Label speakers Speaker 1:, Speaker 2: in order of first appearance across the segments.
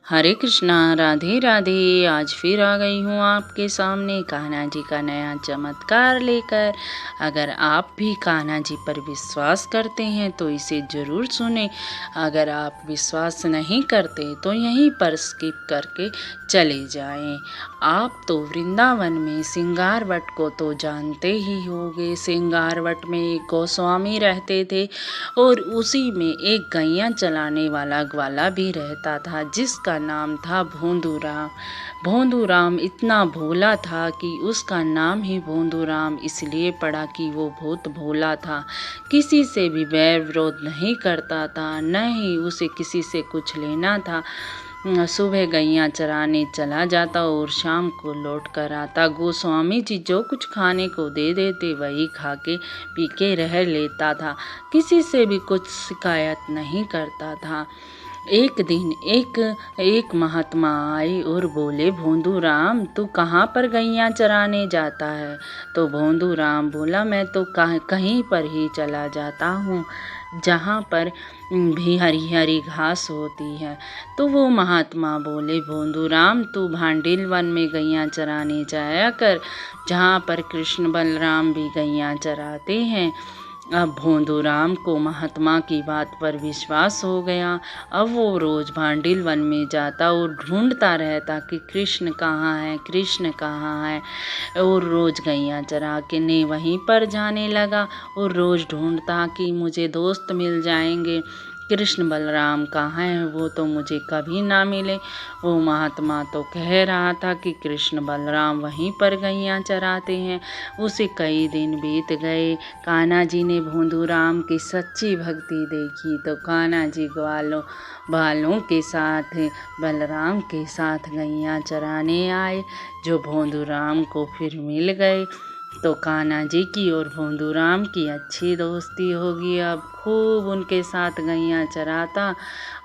Speaker 1: हरे कृष्णा, राधे राधे। आज फिर आ गई हूँ आपके सामने कान्हा जी का नया चमत्कार लेकर। अगर आप भी कान्हा जी पर विश्वास करते हैं तो इसे ज़रूर सुने। अगर आप विश्वास नहीं करते तो यहीं पर स्किप करके चले जाएं। आप तो वृंदावन में सिंगारवट को तो जानते ही होंगे। सिंगारवट में एक गोस्वामी रहते थे और उसी में एक गैया चलाने वाला ग्वाला भी रहता था जिसका नाम था भोंदूराम। भोंदूराम इतना भोला था कि उसका नाम ही भोंदूराम इसलिए पड़ा कि वो बहुत भोला था। किसी से भी वैर विरोध नहीं करता था, न ही उसे किसी से कुछ लेना था। सुबह गैया चराने चला जाता और शाम को लौट कर आता। गोस्वामी जी जो कुछ खाने को दे देते वही खा के पी के रह लेता था, किसी से भी कुछ शिकायत नहीं करता था। एक दिन एक महात्मा आए और बोले, भोंदूराम तू कहाँ पर गैया चराने जाता है? तो भोंदूराम बोला, मैं तो कहीं पर ही चला जाता हूँ जहाँ पर भी हरी हरी घास होती है। तो वो महात्मा बोले, भोंदूराम तू भांडिल वन में गैया चराने जाया कर, जहाँ पर कृष्ण बलराम भी गैया चराते हैं। अब भोंदूराम को महात्मा की बात पर विश्वास हो गया। अब वो रोज भांडिल वन में जाता और ढूंढता रहता कि कृष्ण कहाँ है, कृष्ण कहाँ है। और रोज गैया चरा के ने वहीं पर जाने लगा और रोज ढूंढता कि मुझे दोस्त मिल जाएंगे, कृष्ण बलराम कहाँ हैं, वो तो मुझे कभी ना मिले। वो महात्मा तो कह रहा था कि कृष्ण बलराम वहीं पर गैया चराते हैं। उसे कई दिन बीत गए। कान्हा जी ने भोंदूराम की सच्ची भक्ति देखी तो कान्हा जी ग्वालों के साथ बलराम के साथ गैया चराने आए, जो भोंदूराम को फिर मिल गए। तो कान्हा जी की और भोंदूराम की अच्छी दोस्ती होगी। अब खूब उनके साथ गैया चराता।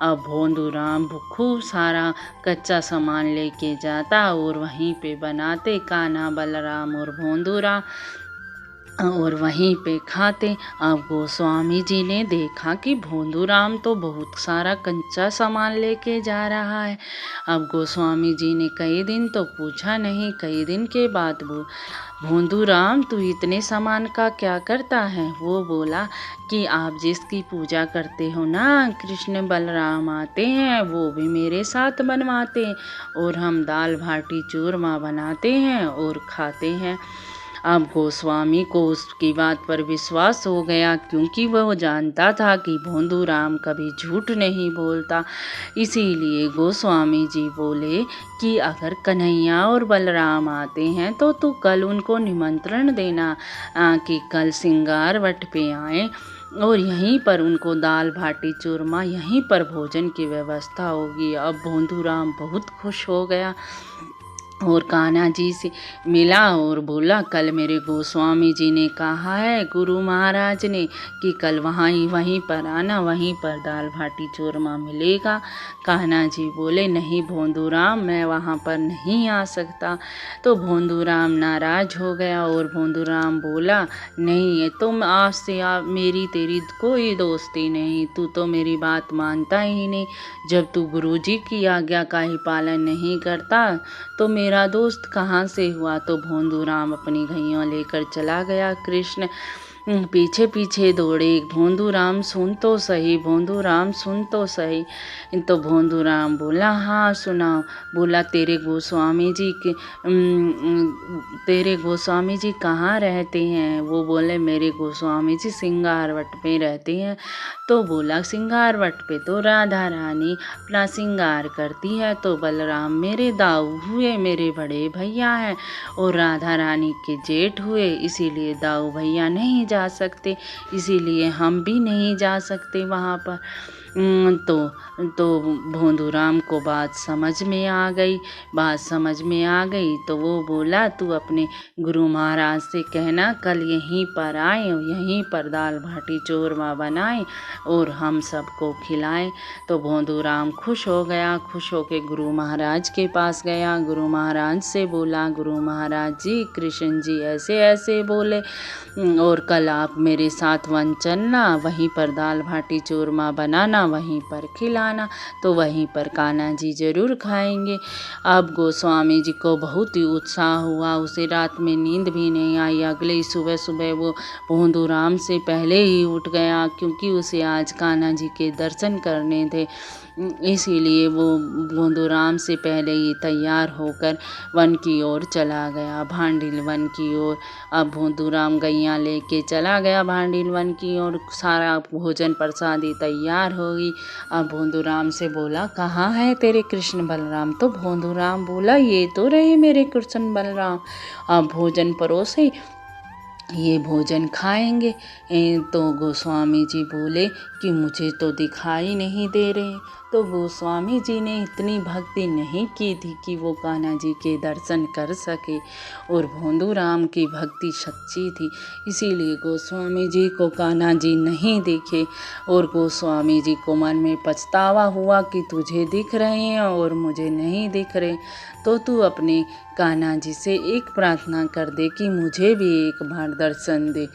Speaker 1: अब भोंदूराम खूब सारा कच्चा सामान लेके जाता और वहीं पे बनाते कान्हा बलराम और भोंदूराम और वहीं पे खाते। अब गोस्वामी जी ने देखा कि भोंदूराम तो बहुत सारा कच्चा सामान लेके जा रहा है। अब गोस्वामी जी ने कई दिन तो पूछा नहीं। कई दिन के बाद भोंदूराम तू इतने सामान का क्या करता है? वो बोला कि आप जिसकी पूजा करते हो ना, कृष्ण बलराम आते हैं, वो भी मेरे साथ बनवाते हैं और हम दाल भाटी चूरमा बनाते हैं और खाते हैं। अब गोस्वामी को उसकी बात पर विश्वास हो गया, क्योंकि वह जानता था कि भोंदूराम कभी झूठ नहीं बोलता। इसीलिए गोस्वामी जी बोले कि अगर कन्हैया और बलराम आते हैं तो तू कल उनको निमंत्रण देना कि कल सिंगारवट पे आए और यहीं पर उनको दाल भाटी चूरमा यहीं पर भोजन की व्यवस्था होगी। अब भोंदूराम बहुत खुश हो गया और कान्हा जी से मिला और बोला, कल मेरे गोस्वामी जी ने कहा है, गुरु महाराज ने, कि कल वहीं पर आना, वहीं पर दाल भाटी चूरमा मिलेगा। कान्हा जी बोले, नहीं भोंदूराम, मैं वहाँ पर नहीं आ सकता। तो भोंदूराम नाराज हो गया और भोंदूराम बोला, नहीं ये तुम आज से मेरी तेरी कोई दोस्ती नहीं, तू तो मेरी बात मानता ही नहीं। जब तू गुरुजी की आज्ञा का ही पालन नहीं करता तो मेरा दोस्त कहाँ से हुआ। तो भोंदूराम अपनी गैया लेकर चला गया। कृष्ण पीछे पीछे दौड़े। भोंदूराम सुन तो सही, भोंदूराम सुन तो सही। तो भोंदूराम बोला, हाँ सुनाओ। बोला, तेरे गोस्वामी जी कहाँ रहते हैं? वो बोले, मेरे गोस्वामी जी सिंगारवट पे रहते हैं। तो बोला, सिंगारवट पे तो राधा रानी अपना सिंगार करती है, तो बलराम मेरे दाऊ हुए, मेरे बड़े भैया हैं और राधा रानी के जेठ हुए, इसीलिए दाऊ भैया नहीं जा सकते, इसीलिए हम भी नहीं जा सकते वहाँ पर। तो भोंदूराम को बात समझ में आ गई। तो वो बोला, तू अपने गुरु महाराज से कहना कल यहीं पर आए, यहीं पर दाल भाटी चूरमा बनाए और हम सबको खिलाएं। तो भोंदूराम खुश हो गया। खुश होके गुरु महाराज के पास गया। गुरु महाराज से बोला, गुरु महाराज जी, कृष्ण जी ऐसे ऐसे बोले और कल आप मेरे साथ वन चलना, वहीं पर दाल भाटी चूरमा बनाना, वहीं पर खिलाना। तो वहीं पर कान्हा जी ज़रूर खाएंगे। अब गोस्वामी जी को बहुत ही उत्साह हुआ, उसे रात में नींद भी नहीं आई। अगले ही सुबह सुबह वो भोंदूराम से पहले ही उठ गया, क्योंकि उसे आज कान्हा जी के दर्शन करने थे। इसीलिए वो भोंदूराम से पहले ही तैयार होकर वन की ओर चला गया, भांडिल वन की ओर। अब भोंदूराम गैया लेके चला गया भांडिल वन की ओर। सारा भोजन प्रसादी तैयार हो गई। अब भोंदूराम से बोला, कहाँ है तेरे कृष्ण बलराम? तो भोंदूराम बोला, ये तो रहे मेरे कृष्ण बलराम। अब भोजन परोसे, ये भोजन खाएंगे। तो गोस्वामी जी बोले कि मुझे तो दिखाई नहीं दे रहे। तो गोस्वामी जी ने इतनी भक्ति नहीं की थी कि वो कान्हा जी के दर्शन कर सके, और भोंदूराम की भक्ति सच्ची थी, इसीलिए गोस्वामी जी को कान्हा जी नहीं दिखे। और गोस्वामी जी को मन में पछतावा हुआ कि तुझे दिख रहे हैं और मुझे नहीं दिख रहे, तो तू अपने कान्हा जी से एक प्रार्थना कर दे कि मुझे भी एक बार दर्शन दे।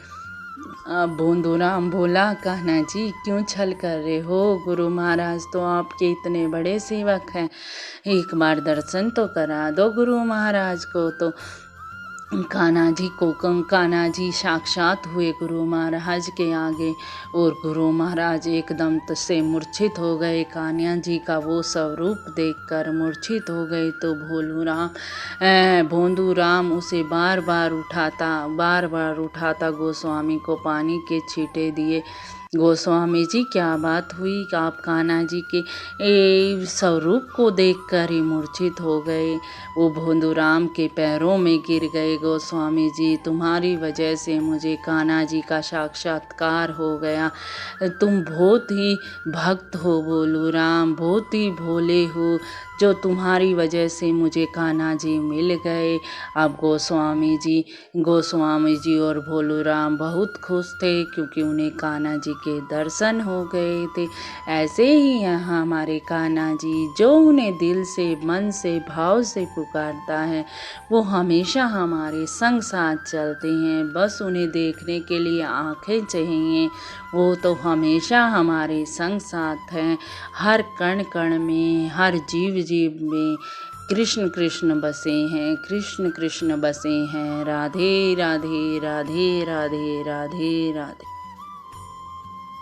Speaker 1: अब भोंदूराम बोला, कान्हा जी क्यों छल कर रहे हो? गुरु महाराज तो आपके इतने बड़े सेवक हैं, एक बार दर्शन तो करा दो गुरु महाराज को। तो कान्हा जी साक्षात हुए गुरु महाराज के आगे, और गुरु महाराज एकदम से मूर्छित हो गए। कान्हा जी का वो स्वरूप देखकर मूर्छित हो गए। तो भोंदूराम उसे बार बार उठाता गोस्वामी को पानी के छींटे दिए। गोस्वामी जी क्या बात हुई कि आप कान्हा जी के स्वरूप को देखकर ही मूर्छित हो गए? वो भोंदूराम के पैरों में गिर गए। गोस्वामी जी, तुम्हारी वजह से मुझे कान्हा जी का साक्षात्कार हो गया। तुम बहुत ही भक्त हो भोलूराम, बहुत ही भोले हो, जो तुम्हारी वजह से मुझे कान्हा जी मिल गए। अब गोस्वामी जी और भोलूराम बहुत खुश थे, क्योंकि उन्हें कान्हा जी के दर्शन हो गए थे। ऐसे ही यहाँ हमारे कान्हा जी, जो उन्हें दिल से, मन से, भाव से पुकारता है, वो हमेशा हमारे संग साथ चलते हैं। बस उन्हें देखने के लिए आंखें चाहिए, वो तो हमेशा हमारे संग साथ हैं। हर कण कण में, हर जीव जीव में कृष्ण कृष्ण बसे हैं, कृष्ण कृष्ण बसे हैं। राधे राधे राधे राधे राधे राधे।